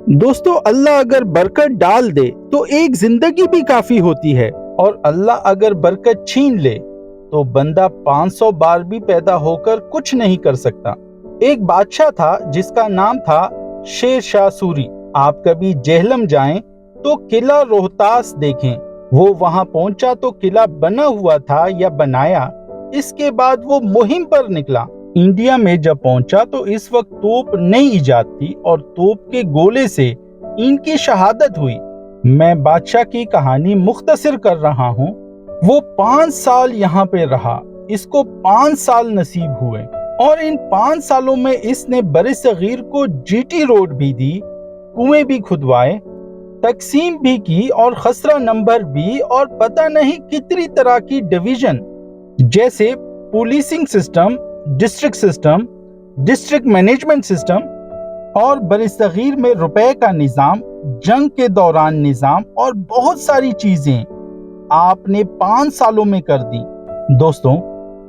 दोस्तों, अल्लाह अगर बरकत डाल दे तो एक जिंदगी भी काफी होती है, और अल्लाह अगर बरकत छीन ले तो बंदा 500 बार भी पैदा होकर कुछ नहीं कर सकता। एक बादशाह था जिसका नाम था शेर शाह सूरी। आप कभी जेहलम जाएं तो किला रोहतास देखें। वो वहां पहुंचा तो किला बना हुआ था या बनाया, इसके बाद वो मुहिम पर निकला। इंडिया में जब पहुंचा तो इस वक्त तोप नई इजाद थी और तोप के गोले से इनकी शहादत हुई। मैं बादशाह की कहानी मुख्तसर कर रहा हूँ। वो 5 साल यहाँ पे रहा, इसको 5 साल नसीब हुए, और इन 5 सालों में इसने बरे-सगीर को जीटी रोड भी दी, कुएं भी खुदवाए, तकसीम भी की और खसरा नंबर भी, और पता नहीं कितनी तरह की डिवीजन जैसे policing system, district system, district management system, और बरे-सगीर में रुपए का निज़ाम, जंग के दौरान निज़ाम, और बहुत सारी चीजें आपने 5 सालों में कर दी। दोस्तों,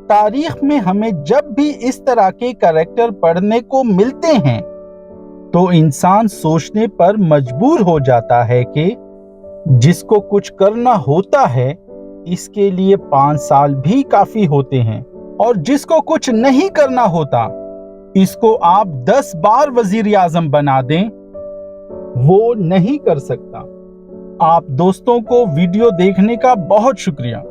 तारीख में हमें जब भी इस तरह के कैरेक्टर पढ़ने को मिलते हैं तो इंसान सोचने पर मजबूर हो जाता है कि जिसको कुछ करना होता है इसके लिए 5 साल भी काफी होते हैं, और जिसको कुछ नहीं करना होता इसको आप 10 बार वजीर आजम बना दें, वो नहीं कर सकता। आप दोस्तों को वीडियो देखने का बहुत शुक्रिया।